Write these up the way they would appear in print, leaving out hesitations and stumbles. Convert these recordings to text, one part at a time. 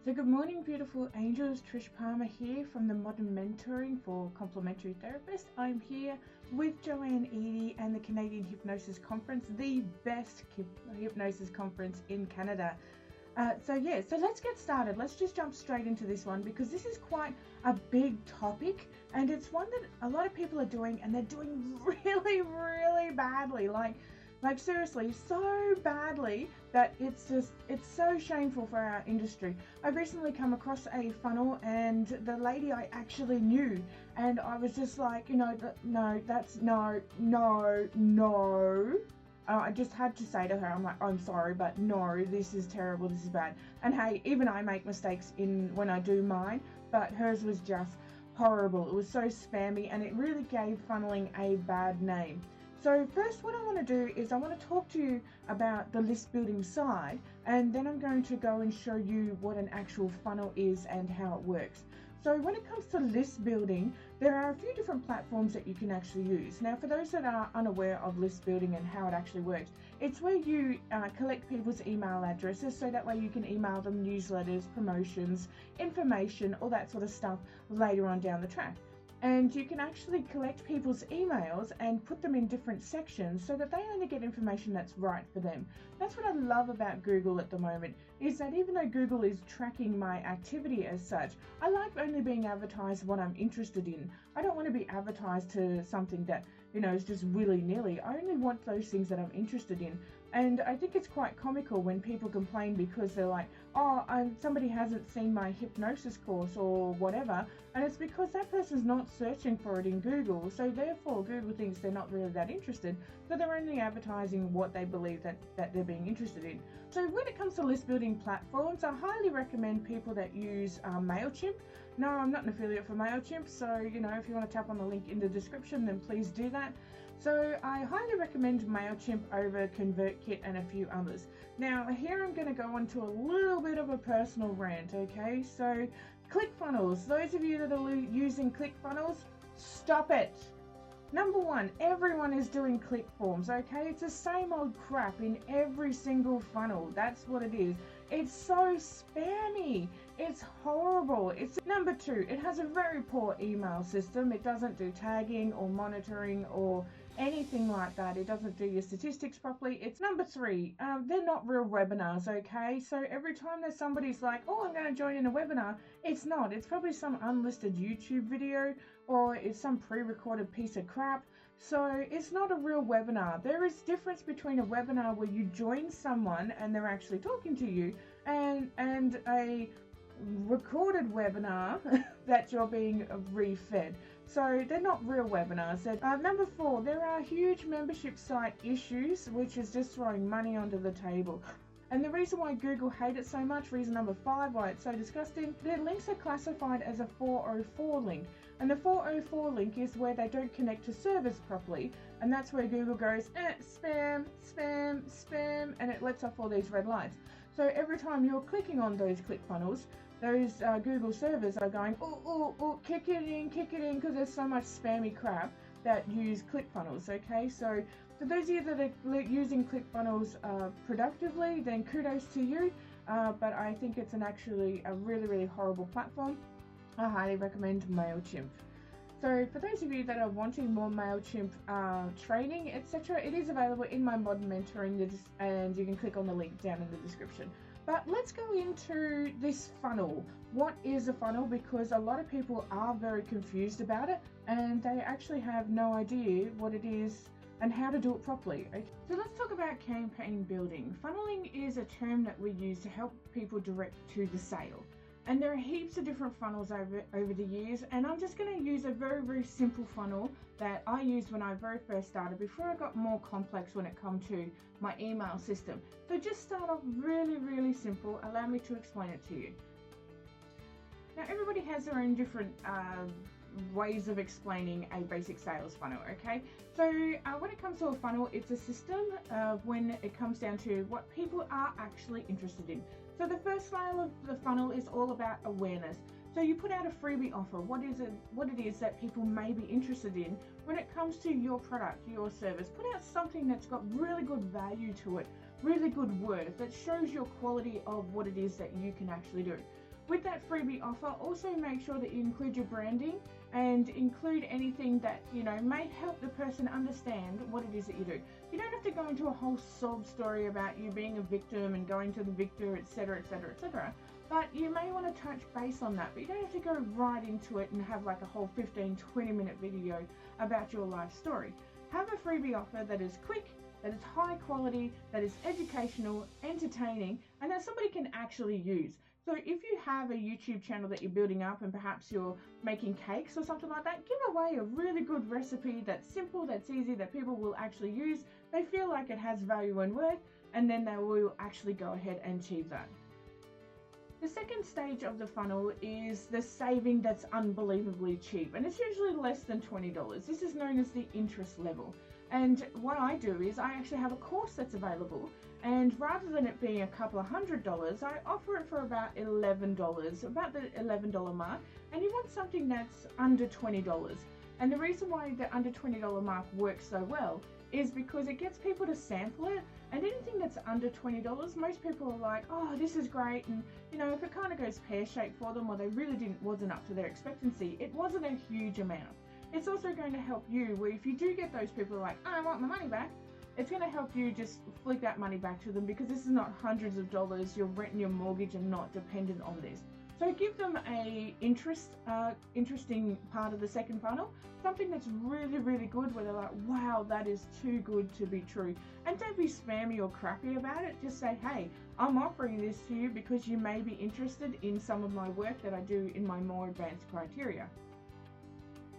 So good morning, beautiful angels. Trish Palmer here from the Modern Mentoring for Complementary Therapists. I'm here with Joanne Eady and the Canadian Hypnosis Conference, the best hypnosis conference in Canada. So let's get started. Let's just jump straight into this one because this is quite a big topic and it's one that a lot of people are doing and they're doing really, really badly. Like seriously, so badly that it's so shameful for our industry. I've recently come across a funnel and the lady I actually knew, and I was just like, no. I just had to say to her, I'm like, I'm sorry, but no, this is terrible, this is bad. And hey, even I make mistakes when I do mine, but hers was just horrible. It was so spammy and it really gave funneling a bad name. So first what I want to do is I want to talk to you about the list building side, and then I'm going to go and show you what an actual funnel is and how it works. So when it comes to list building, there are a few different platforms that you can actually use. Now, for those that are unaware of list building and how it actually works, it's where you collect people's email addresses so that way you can email them newsletters, promotions, information, all that sort of stuff later on down the track. And you can actually collect people's emails and put them in different sections so that they only get information that's right for them. That's what I love about Google at the moment, is that even though Google is tracking my activity as such, I like only being advertised what I'm interested in. I don't want to be advertised to something that, is just willy-nilly. I only want those things that I'm interested in. And I think it's quite comical when people complain because they're like, somebody hasn't seen my hypnosis course or whatever, and it's because that person's not searching for it in Google, so therefore Google thinks they're not really that interested, so they're only advertising what they believe that they're being interested in. So when it comes to list building platforms, I highly recommend people that use MailChimp. No, I'm not an affiliate for MailChimp, so if you want to tap on the link in the description, then please do that. So I highly recommend MailChimp over ConvertKit and a few others. Now here I'm going to go on to a little bit of a personal rant, okay? So ClickFunnels, those of you that are using ClickFunnels, stop it. Number one, everyone is doing ClickForms, okay? It's the same old crap in every single funnel. That's what it is. It's so spammy. It's horrible. Number two, it has a very poor email system. It doesn't do tagging or monitoring or anything like that. It doesn't do your statistics properly. It's number three, they're not real webinars, okay? So every time there's somebody's like, oh, I'm going to join in a webinar, it's not. It's probably some unlisted YouTube video or it's some pre-recorded piece of crap. So it's not a real webinar. There is difference between a webinar where you join someone and they're actually talking to you and a recorded webinar that you're being refed. So they're not real webinars. Number four, there are huge membership site issues, which is just throwing money onto the table. And the reason why Google hate it so much, reason number five, why it's so disgusting, their links are classified as a 404 link. And the 404 link is where they don't connect to servers properly. And that's where Google goes, spam, spam, spam, and it lets off all these red lights. So every time you're clicking on those ClickFunnels, those Google servers are going, kick it in, because there's so much spammy crap that use ClickFunnels, okay? So for those of you that are using ClickFunnels productively, then kudos to you, but I think it's actually a really, really horrible platform. I highly recommend MailChimp. So for those of you that are wanting more MailChimp training, etc., it is available in my Modern Mentoring, and you can click on the link down in the description. But let's go into this funnel. What is a funnel? Because a lot of people are very confused about it and they actually have no idea what it is and how to do it properly. Okay? So let's talk about campaign building. Funneling is a term that we use to help people direct to the sale. And there are heaps of different funnels over the years, and I'm just going to use a very, very simple funnel that I used when I very first started before I got more complex when it comes to my email system. So just start off really, really simple. Allow me to explain it to you. Now everybody has their own different ways of explaining a basic sales funnel, okay? So when it comes to a funnel, it's a system when it comes down to what people are actually interested in. So the first layer of the funnel is all about awareness. So you put out a freebie offer, what it is that people may be interested in when it comes to your product, your service. Put out something that's got really good value to it, really good worth, that shows your quality of what it is that you can actually do. With that freebie offer, also make sure that you include your branding and include anything that, you know, may help the person understand what it is that you do. You don't have to go into a whole sob story about you being a victim and going to the victor, etc., etc., etc. But you may want to touch base on that, but you don't have to go right into it and have like a whole 15-20 minute video about your life story. Have a freebie offer that is quick, that is high quality, that is educational, entertaining, and that somebody can actually use. So if you have a YouTube channel that you're building up and perhaps you're making cakes or something like that, give away a really good recipe that's simple, that's easy, that people will actually use. They feel like it has value and worth, and then they will actually go ahead and achieve that. The second stage of the funnel is the saving that's unbelievably cheap, and it's usually less than $20. This is known as the interest level. And what I do is I actually have a course that's available, and rather than it being a couple of $100, I offer it for about $11, about the $11 mark, and you want something that's under $20. And the reason why the under $20 mark works so well is because it gets people to sample it, and anything that's under $20, most people are like, oh, this is great, and you know, if it kind of goes pear-shaped for them, or they really wasn't up to their expectancy, it wasn't a huge amount. It's also going to help you, where if you do get those people like, I want my money back, it's going to help you just flick that money back to them, because this is not hundreds of dollars, your rent and your mortgage are not dependent on this. So give them a interesting part of the second funnel, something that's really, really good, where they're like, wow, that is too good to be true. And don't be spammy or crappy about it. Just say, hey, I'm offering this to you because you may be interested in some of my work that I do in my more advanced criteria.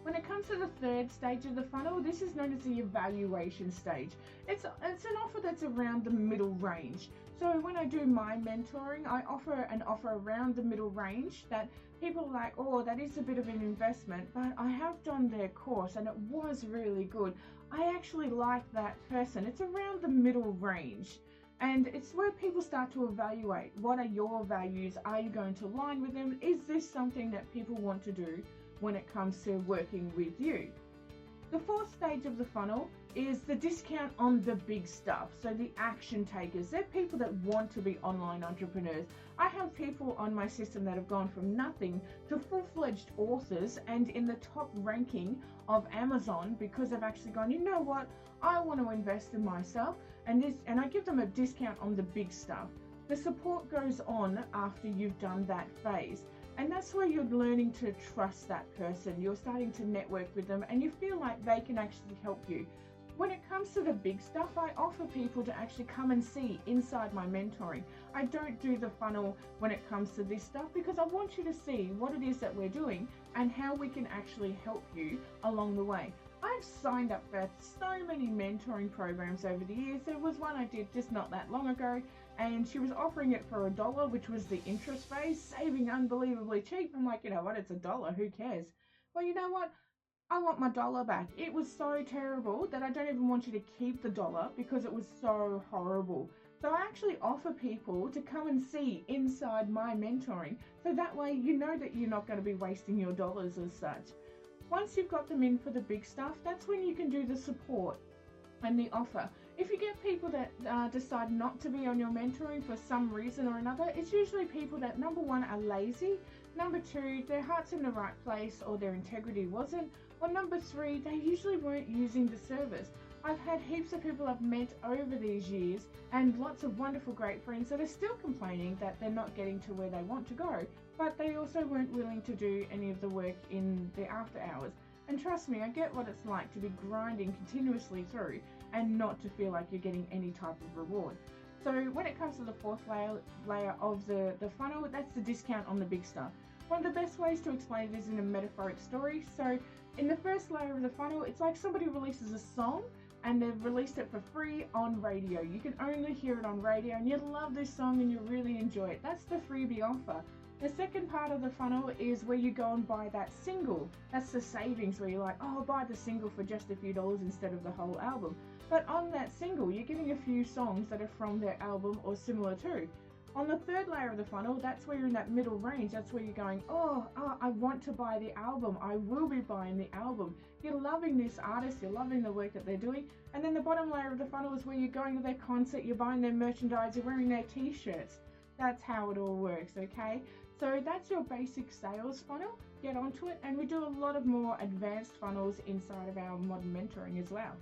When it comes to the third stage of the funnel, this is known as the evaluation stage. It's an offer that's around the middle range. So when I do my mentoring, I offer an offer around the middle range that people are like, oh, that is a bit of an investment, but I have done their course and it was really good. I actually like that person. It's around the middle range. And it's where people start to evaluate, what are your values? Are you going to align with them? Is this something that people want to do when it comes to working with you? The fourth stage of the funnel is the discount on the big stuff. So the action takers, they're people that want to be online entrepreneurs. I have people on my system that have gone from nothing to full-fledged authors and in the top ranking of Amazon, because they've actually gone, you know what, I want to invest in myself, and I give them a discount on the big stuff. The support goes on after you've done that phase. And that's where you're learning to trust that person. You're starting to network with them and you feel like they can actually help you. When it comes to the big stuff, I offer people to actually come and see inside my mentoring. I don't do the funnel when it comes to this stuff, because I want you to see what it is that we're doing and how we can actually help you along the way. I've signed up for so many mentoring programs over the years. There was one I did just not that long ago, and she was offering it for $1, which was the interest phase, saving unbelievably cheap. I'm like, you know what, it's $1, who cares? Well, you know what? I want my dollar back. It was so terrible that I don't even want you to keep the dollar, because it was so horrible. So I actually offer people to come and see inside my mentoring, so that way you know that you're not going to be wasting your dollars as such. Once you've got them in for the big stuff, that's when you can do the support and the offer. If you get people that decide not to be on your mentoring for some reason or another, it's usually people that, number one, are lazy, number two, their heart's in the right place or their integrity wasn't, or number three, they usually weren't using the service. I've had heaps of people I've met over these years, and lots of wonderful great friends that are still complaining that they're not getting to where they want to go, but they also weren't willing to do any of the work in the after hours. And trust me, I get what it's like to be grinding continuously through and not to feel like you're getting any type of reward. So when it comes to the fourth layer of the funnel, that's the discount on the big stuff. One of the best ways to explain it is in a metaphoric story. So in the first layer of the funnel, it's like somebody releases a song and they've released it for free on radio. You can only hear it on radio and you love this song and you really enjoy it. That's the freebie offer. The second part of the funnel is where you go and buy that single. That's the savings, where you're like, oh, I'll buy the single for just a few dollars instead of the whole album. But on that single, you're getting a few songs that are from their album or similar to. On the third layer of the funnel, that's where you're in that middle range. That's where you're going, oh, I want to buy the album. I will be buying the album. You're loving this artist. You're loving the work that they're doing. And then the bottom layer of the funnel is where you're going to their concert. You're buying their merchandise. You're wearing their t-shirts. That's how it all works, okay? So that's your basic sales funnel. Get onto it, and we do a lot of more advanced funnels inside of our modern mentoring as well.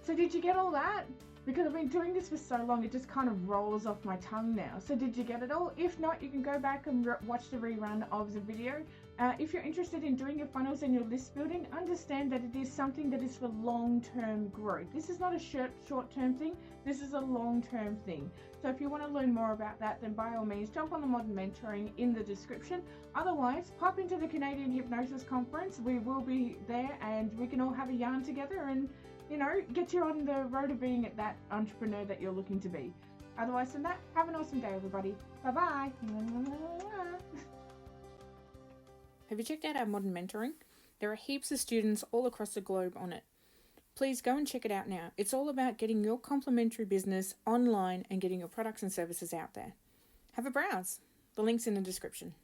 So did you get all that? Because I've been doing this for so long, it just kind of rolls off my tongue now. So did you get it all? If not, you can go back and watch the rerun of the video. If you're interested in doing your funnels and your list building, understand that it is something that is for long-term growth. This is not a short-term thing. This is a long-term thing. So if you want to learn more about that, then by all means, jump on the Modern Mentoring in the description. Otherwise, pop into the Canadian Hypnosis Conference. We will be there, and we can all have a yarn together and, you know, get you on the road of being that entrepreneur that you're looking to be. Otherwise than that, have an awesome day, everybody. Bye-bye. Have you checked out our Modern Mentoring? There are heaps of students all across the globe on it. Please go and check it out now. It's all about getting your complementary business online and getting your products and services out there. Have a browse. The link's in the description.